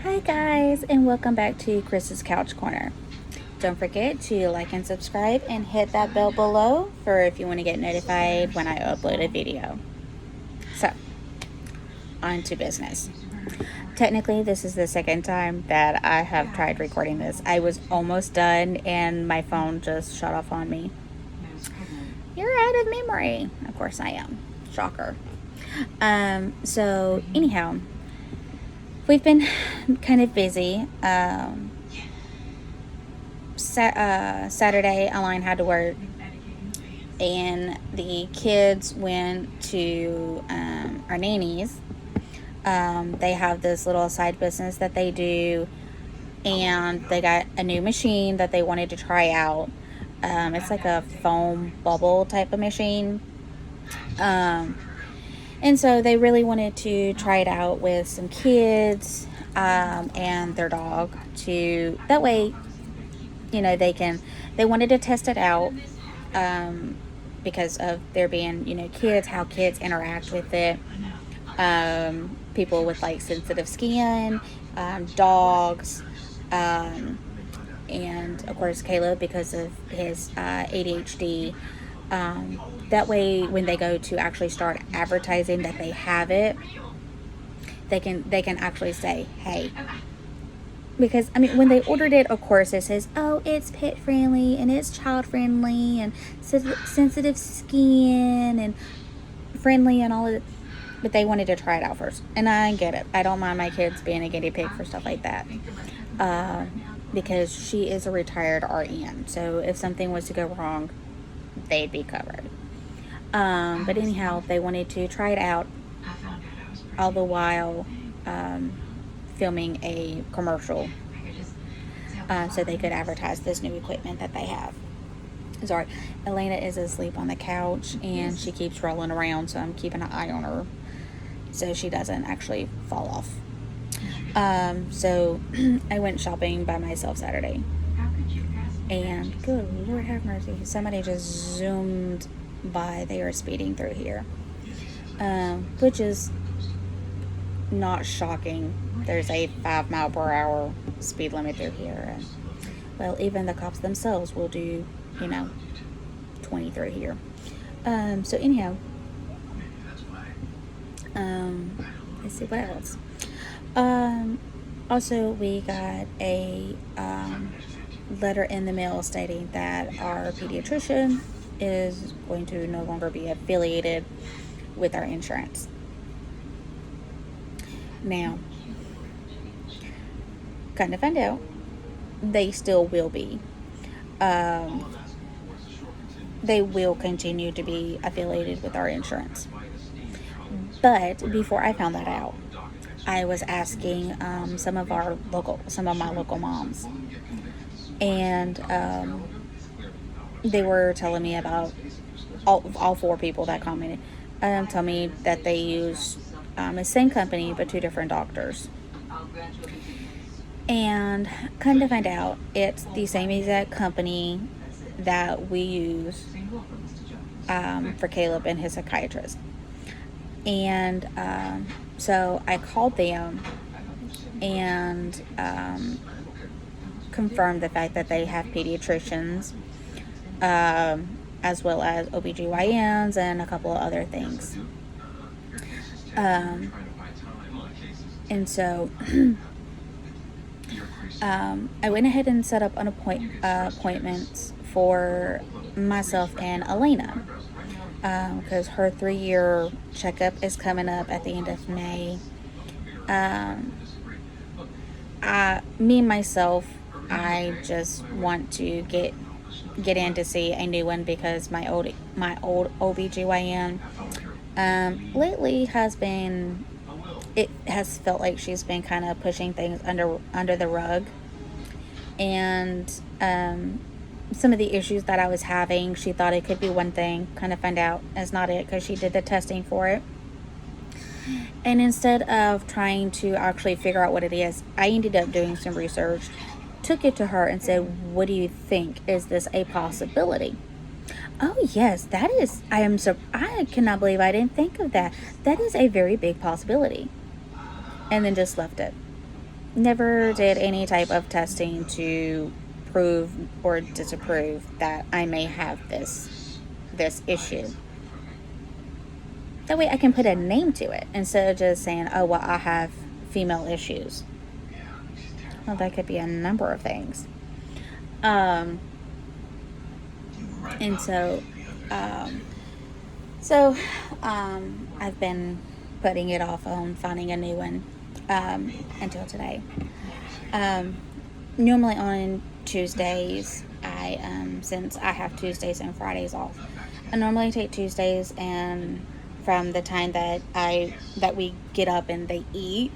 Hi guys, and welcome back to Chris's Couch Corner. Don't forget to like and subscribe and hit that bell below for if you want to get notified when I upload a video. So, on to business. Technically, this is the second time that I have tried recording this. I was almost done and my phone just shut off on me. You're out of memory. Of course I am. Shocker. So anyhow, we've been kind of busy. Saturday, Aline had to work, and the kids went to our nannies. They have this little side business that they do, and they got a new machine that they wanted to try out. It's like a foam bubble type of machine. And so they really wanted to try it out with some kids and their dog that way, they wanted to test it out because of there being, kids, how kids interact with it. People with like sensitive skin, dogs, and of course Caleb because of his ADHD. That way when they go to actually start advertising that they have it, they can actually say, hey. Because, when they ordered it, of course, it says, oh, it's pet friendly and it's child friendly and sensitive skin and friendly and all of it. But they wanted to try it out first. And I get it. I don't mind my kids being a guinea pig for stuff like that. Because she is a retired RN. So if something was to go wrong, they'd be covered. But anyhow, they wanted to try it out all the while filming a commercial so they could advertise this new equipment that they have. Sorry, Elena is asleep on the couch and she keeps rolling around, so I'm keeping an eye on her so she doesn't actually fall off. So I went shopping by myself Saturday, and good Lord have mercy, somebody just zoomed by. They are speeding through here, which is not shocking. There's a 5 mile per hour speed limit through here. Well, even the cops themselves will do, 20 through here. So anyhow, let's see what else. Also, we got a letter in the mail stating that our pediatrician is going to no longer be affiliated with our insurance. Now, kind of find out, they still will be. They will continue to be affiliated with our insurance. But before I found that out, I was asking some of my local moms, and they were telling me about all 4 people that commented. Tell me that they use the same company but 2 different doctors. And come to find out, it's the same exact company that we use for Caleb and his psychiatrist. And so I called them and confirmed the fact that they have pediatricians, as well as OBGYNs and a couple of other things. And so I went ahead and set up an appointments for myself and Elena, because her 3-year checkup is coming up at the end of May. Me myself, I just want to get in to see a new one because my old OBGYN lately has felt like she's been kind of pushing things under the rug, and some of the issues that I was having, she thought it could be one thing, kind of found out it's not it because she did the testing for it. And instead of trying to actually figure out what it is, I ended up doing some research, took it to her and said, what do you think? Is this a possibility? Oh yes, that is. I cannot believe I didn't think of that. That is a very big possibility. And then just left it. never did any type of testing to prove or disapprove that I may have this issue. That way I can put a name to it instead of just saying, oh, well, I have female issues. Well, that could be a number of things. And so, I've been putting it off on finding a new one until today. Normally on Tuesdays, since I have Tuesdays and Fridays off, I normally take Tuesdays, and from the time that we get up and they eat,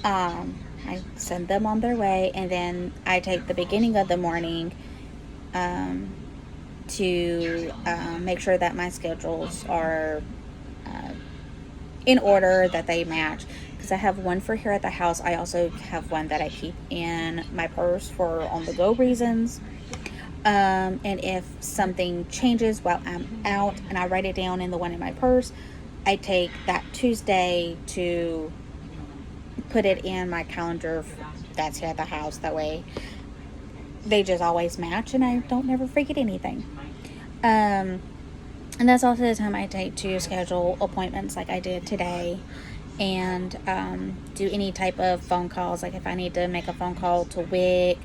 I send them on their way, and then I take the beginning of the morning to make sure that my schedules are in order, that they match. Because I have one for here at the house. I also have one that I keep in my purse for on-the-go reasons. And if something changes while I'm out and I write it down in the one in my purse, I take that Tuesday to put it in my calendar that's here at the house. That way they just always match and I don't never forget anything. And that's also the time I take to schedule appointments like I did today, and do any type of phone calls. Like if I need to make a phone call to WIC,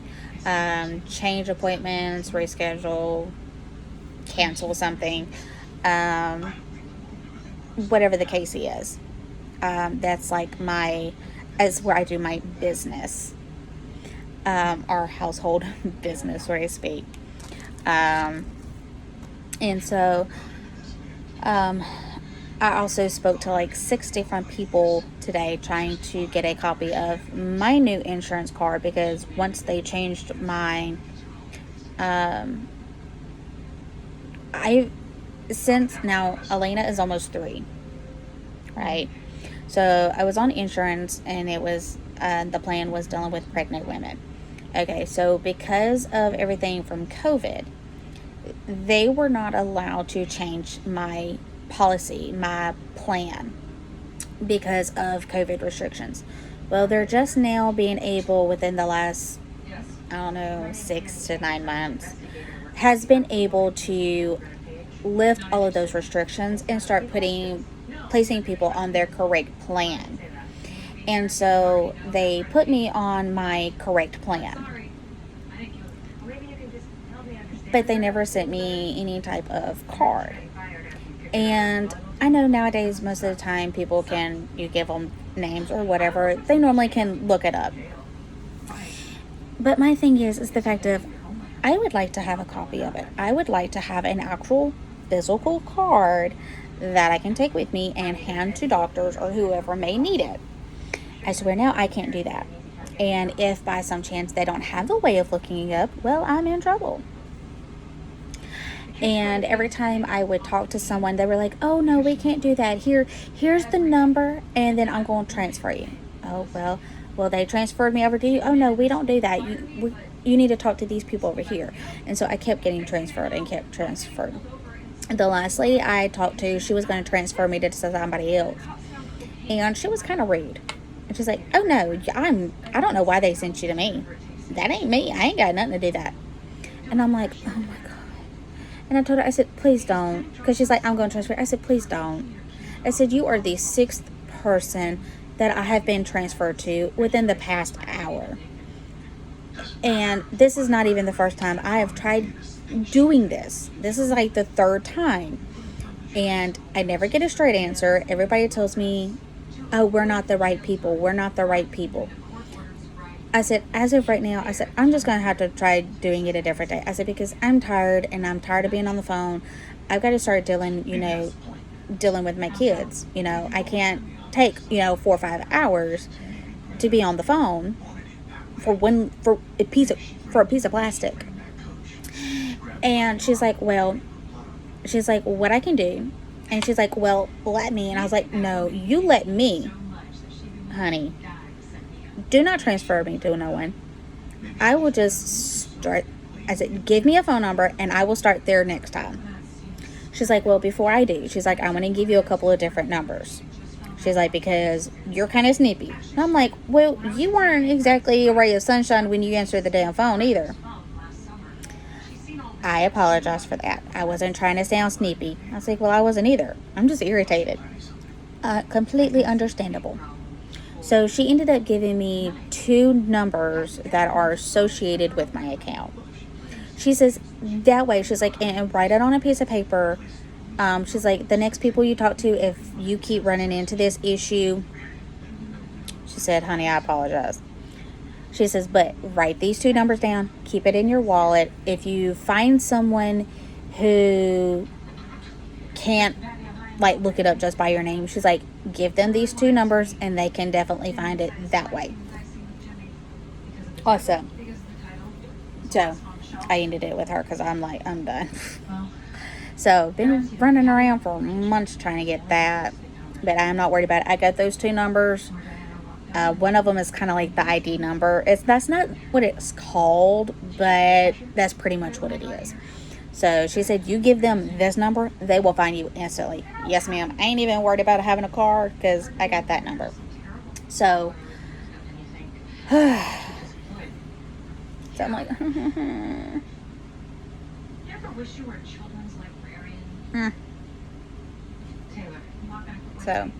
change appointments, reschedule, cancel something, whatever the case is. That's like that's where I do my business, our household business, so to speak. And so, I also spoke to like 6 different people today trying to get a copy of my new insurance card, because once they changed mine, since now Elena is almost 3, right? So I was on insurance, and it was, the plan was dealing with pregnant women. Okay, so because of everything from COVID, they were not allowed to change my policy, my plan, because of COVID restrictions. Well, they're just now being able, within the last, 6 to 9 months, has been able to lift all of those restrictions and start placing people on their correct plan. And so they put me on my correct plan, but they never sent me any type of card. And I know nowadays, most of the time, people you give them names or whatever, they normally can look it up. But my thing is the fact of, I would like to have a copy of it. I would like to have an actual physical card that I can take with me and hand to doctors or whoever may need it. I swear now I can't do that. And if by some chance they don't have a way of looking it up, well, I'm in trouble. And every time I would talk to someone, they were like, oh, no, we can't do that. Here's the number, and then I'm going to transfer you. Oh, well, they transferred me over to you. Oh, no, we don't do that. You need to talk to these people over here. And so I kept getting transferred and kept transferred. The last lady I talked to, she was going to transfer me to somebody else. And she was kind of rude. And she's like, oh, no, I don't know why they sent you to me. That ain't me. I ain't got nothing to do that. And I'm like, oh, my God. And I told her, I said, please don't. Because she's like, I'm going to transfer. I said, please don't. I said, you are the 6th person that I have been transferred to within the past hour. And this is not even the first time I have tried doing this. This is like the 3rd time. And I never get a straight answer. Everybody tells me, oh, we're not the right people. We're not the right people. I said, as of right now, I said, I'm just going to have to try doing it a different day. I said, because I'm tired, and I'm tired of being on the phone. I've got to start dealing with my kids. I can't take, 4 or 5 hours to be on the phone for a piece of plastic. And she's like, what I can do? And she's like, well, let me. And I was like, no, you let me, honey. Do not transfer me to no one. I will just start. I said, give me a phone number and I will start there next time. She's like, well, before I do, she's like, I want to give you a couple of different numbers. She's like, because you're kind of snippy. And I'm like, well, you weren't exactly a ray of sunshine when you answered the damn phone either. I apologize for that. I wasn't trying to sound snippy. I was like, well, I wasn't either. I'm just irritated. Completely understandable. So she ended up giving me 2 numbers that are associated with my account. She says, that way, she's like, and write it on a piece of paper. She's like, the next people you talk to, if you keep running into this issue, she said, honey, I apologize. She says, but write these 2 numbers down. Keep it in your wallet. If you find someone who can't, like, look it up just by your name, she's like, give them these 2 numbers and they can definitely find it that way. Awesome. So I ended it with her because I'm like, I'm done. So been running around for months trying to get that, but I am not worried about it. I got those 2 numbers. One of them is kind of like the ID number. That's not what it's called, but that's pretty much what it is. So she said, you give them this number, they will find you instantly. Yes, ma'am. I ain't even worried about having a card because I got that number. So, so I'm like, wish you were a children's librarian. Taylor, I'm not gonna quit so,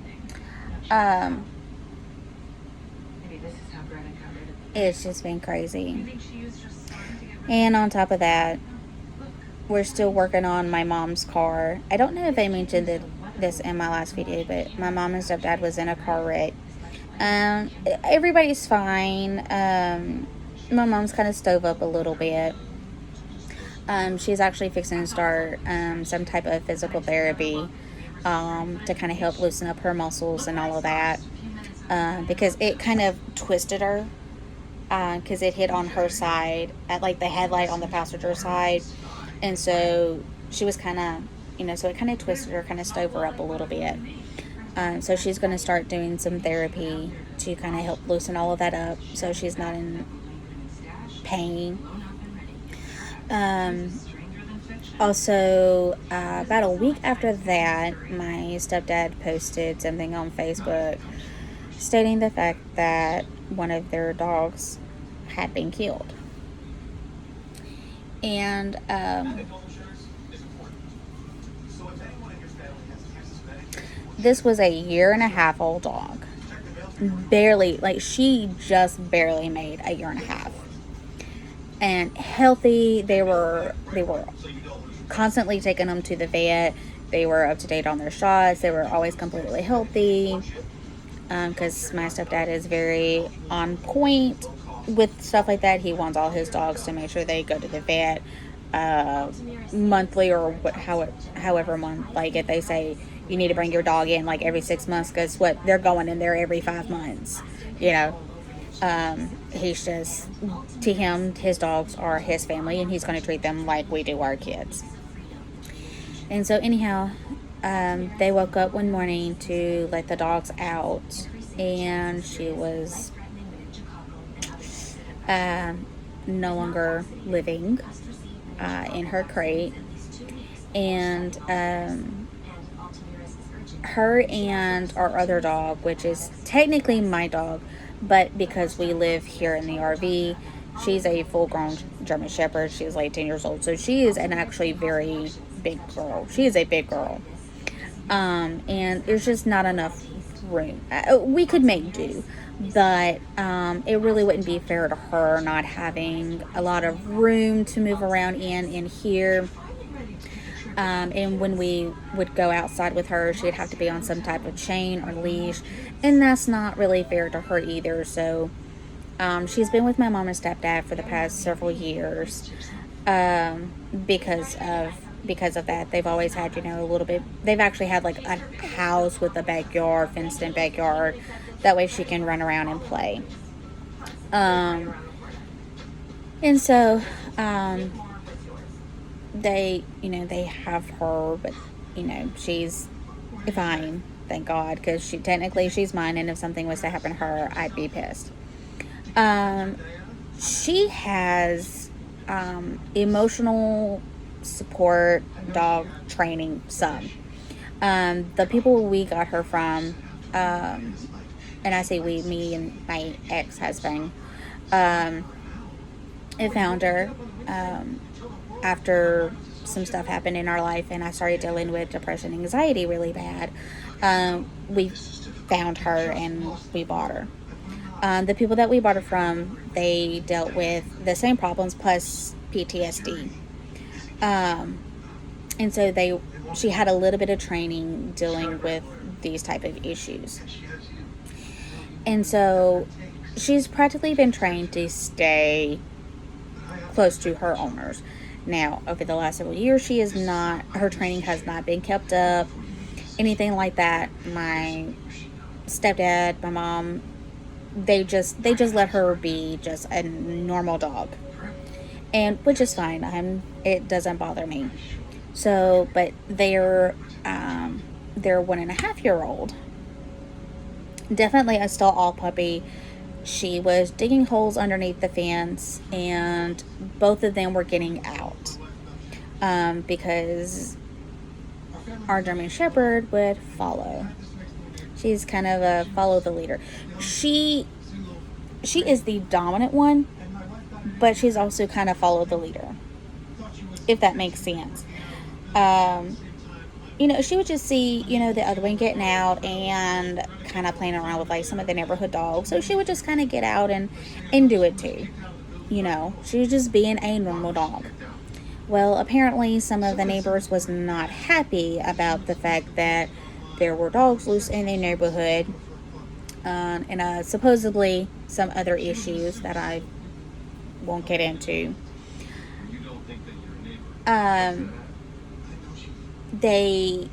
maybe this is how Greta covered it. It's just been crazy. And on top of that, we're still working on my mom's car. I don't know if I mentioned this in my last video, but my mom and stepdad was in a car wreck. Everybody's fine. My mom's kind of stove up a little bit. She's actually fixing to start some type of physical therapy to kind of help loosen up her muscles and all of that, because it kind of twisted her because it hit on her side at like the headlight on the passenger side, and so she was kind of, so it kind of twisted her, kind of stove her up a little bit. So she's going to start doing some therapy to kind of help loosen all of that up so she's not in pain. Also, about a week after that, my stepdad posted something on Facebook stating the fact that one of their dogs had been killed. And, this was a 1.5-year-old dog. Barely, like, she just barely made a 1.5 years. And healthy. They were constantly taking them to the vet. They were up to date on their shots. They were always completely healthy, because my stepdad is very on point with stuff like that. He wants all his dogs to make sure they go to the vet monthly or however month. Like if they say you need to bring your dog in like every 6 months, guess what? They're going in there every 5 months. He's just, to him, his dogs are his family, and he's going to treat them like we do our kids. And so anyhow, they woke up one morning to let the dogs out, and she was no longer living in her crate. And her and our other dog, which is technically my dog, but because we live here in the RV, she's a full-grown German Shepherd. She's like 10 years old. So she is an actually very big girl. She is a big girl. And there's just not enough room. We could make do, but it really wouldn't be fair to her not having a lot of room to move around in here. And when we would go outside with her, she'd have to be on some type of chain or leash, and that's not really fair to her either. So she's been with my mom and stepdad for the past several years because of that. They've always had, a little bit, they've actually had like a house with a backyard, fenced in backyard, that way she can run around and play. And so they have her, but she's fine, thank God, because she's mine, and if something was to happen to her, I'd be pissed. She has emotional support dog training, some. The people we got her from and I say we, me and my ex-husband, um, I found her after some stuff happened in our life, and I started dealing with depression, anxiety really bad. We found her and we bought her. The people that we bought her from, they dealt with the same problems plus PTSD. Um, and so she had a little bit of training dealing with these type of issues. And so she's practically been trained to stay close to her owners. Now, over the last several years, her training has not been kept up, anything like that. My stepdad, my mom, they just let her be just a normal dog, and which is fine. It doesn't bother me. So, but their 1.5-year-old, definitely a still all puppy. She was digging holes underneath the fence, and both of them were getting out because our German Shepherd would follow. She's kind of a follow the leader. She is the dominant one, but she's also kind of follow the leader, if that makes sense. She would just see, the other one getting out and kind of playing around with like some of the neighborhood dogs. So she would just kind of get out and do it too. She was just being a normal dog. Well, apparently some of the neighbors was not happy about the fact that there were dogs loose in the neighborhood, and supposedly some other issues that I won't get into. They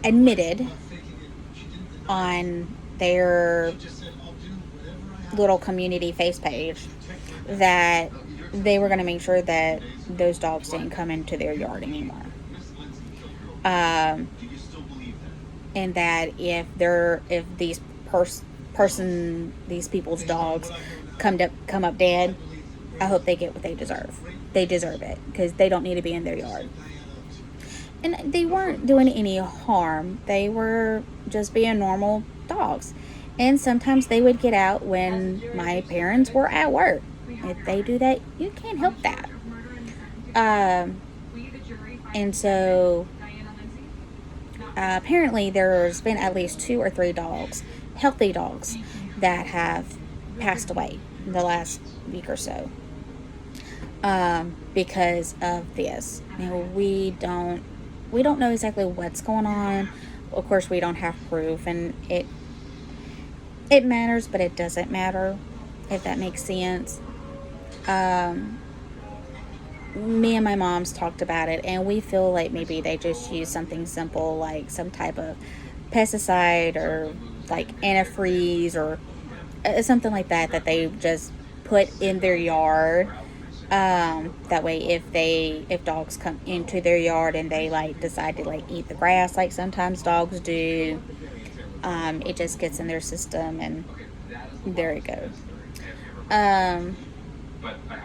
admitted on their little community face page that they were going to make sure that those dogs didn't come into their yard anymore. And that if these these people's dogs come up dead, I hope they get what they deserve. They deserve it because they don't need to be in their yard. And they weren't doing any harm. They were just being normal dogs. And sometimes they would get out when my parents were at work. If they do that, you can't help that. And so apparently there's been at least 2 or 3 dogs, healthy dogs, that have passed away in the last week or so because of this. We don't know exactly what's going on. Of course, we don't have proof, and it matters, but it doesn't matter, if that makes sense. Me and my mom's talked about it, and we feel like maybe they just use something simple like some type of pesticide or like antifreeze or something like that they just put in their yard. That way if dogs come into their yard and they like decide to like eat the grass like sometimes dogs do, it just gets in their system and there it goes.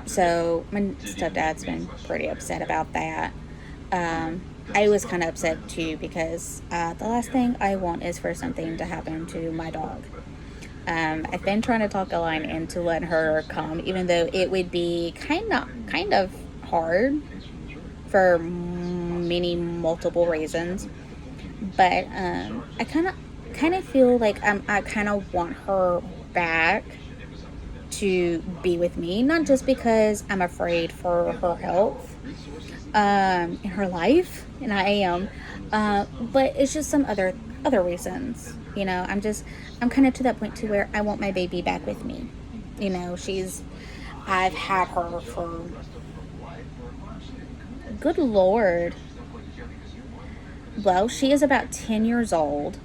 So my stepdad's been pretty upset about that. I was kind of upset too because the last thing I want is for something to happen to my dog. I've been trying to talk Elaine into letting her come, even though it would be kind of hard for multiple reasons. But I kind of feel like I kind of want her back to be with me, not just because I'm afraid for her health in her life, and I am, but it's just some other reasons. I'm kind of to that point to where I want my baby back with me. I've had her for, good Lord, well, she is about 10 years old,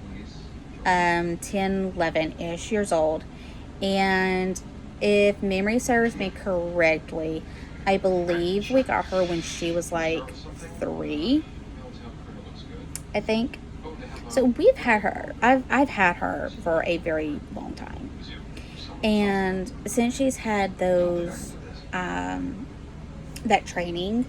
10, 11-ish years old, and if memory serves me correctly, I believe we got her when she was like 3, I think. So we've had her. I've had her for a very long time, and since she's had those that training,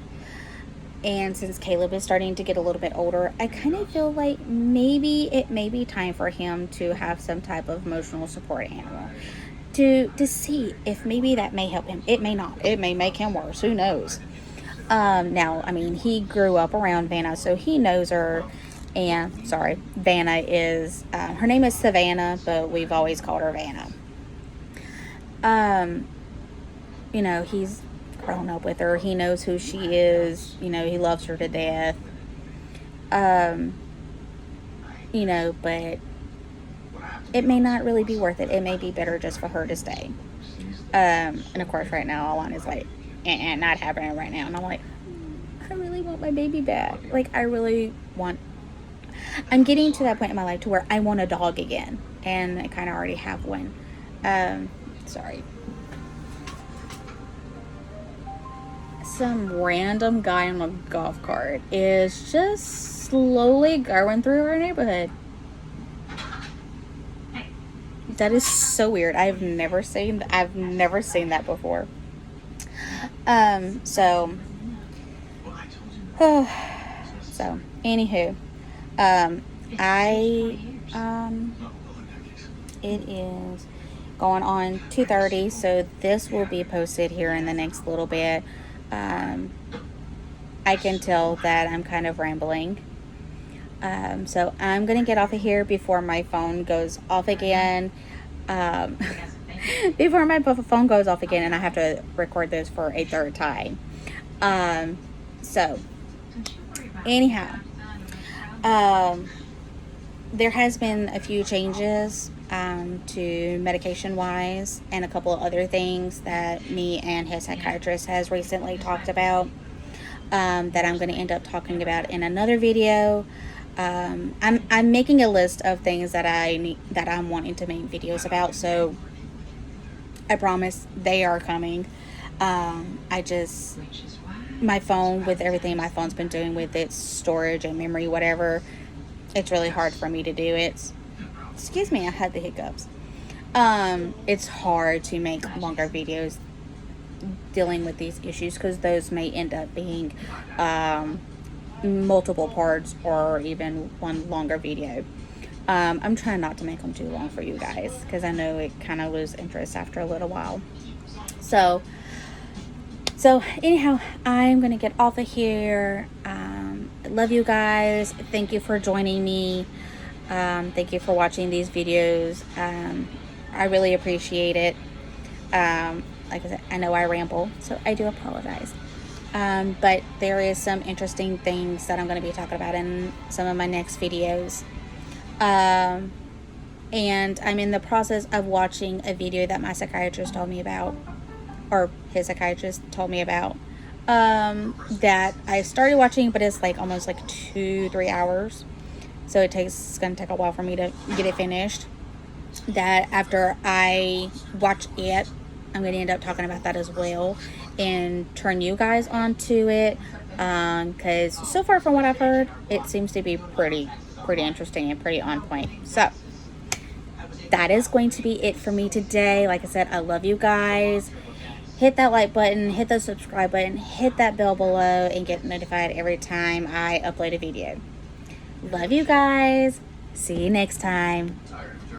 And since Caleb is starting to get a little bit older, I kind of feel like maybe it may be time for him to have some type of emotional support animal to see if maybe that may help him. It may not. It may make him worse. Who knows? Now, I mean, he grew up around Vanna, so he knows her. And, sorry, Vanna is, her name is Savannah, but we've always called her Vanna. You know, he's grown up with her. He knows who she is. You know, he loves her to death. You know, but it may not really be worth it. It may be better just for her to stay. And of course, right now, Alana is like, not happening right now. And I'm like, I really want my baby back. Like, I'm getting to that point in my life to where I want a dog again. And I kind of already have one. Sorry. Some random guy on a golf cart is just slowly going through our neighborhood. That is so weird. I've never seen that before. So anywho, it is going on 2:30, so this will be posted here in the next little bit. I can tell that I'm kind of rambling. So I'm going to get off of here before my phone goes off again. Before my phone goes off again and I have to record this for a third time. So anyhow, there has been a few changes to medication wise and a couple of other things that me and his psychiatrist has recently talked about, that I'm going to end up talking about in another video. I'm making a list of things that I'm wanting to make videos about, so I promise they are coming. My phone, with everything my phone's been doing with its storage and memory, whatever, it's really hard for me to do it. Excuse me, I had the hiccups. It's hard to make longer videos dealing with these issues because those may end up being multiple parts or even one longer video. I'm trying not to make them too long for you guys because I know it kind of loses interest after a little while. So anyhow, I'm going to get off of here. Love you guys. Thank you for joining me. Thank you for watching these videos. I really appreciate it. Like I said, I know I ramble, so I do apologize. But there is some interesting things that I'm going to be talking about in some of my next videos. And I'm in the process of watching a video that my psychiatrist told me about, or his psychiatrist told me about, that I started watching, but it's like almost like 2-3 hours. So it's going to take a while for me to get it finished. That after I watch it, I'm going to end up talking about that as well and turn you guys onto it, because so far from what I've heard, it seems to be pretty interesting and pretty on point. So that is going to be it for me today. Like I said, I love you guys. Hit that like button, hit the subscribe button, hit that bell below, and get notified every time I upload a video. Love you guys. See you next time.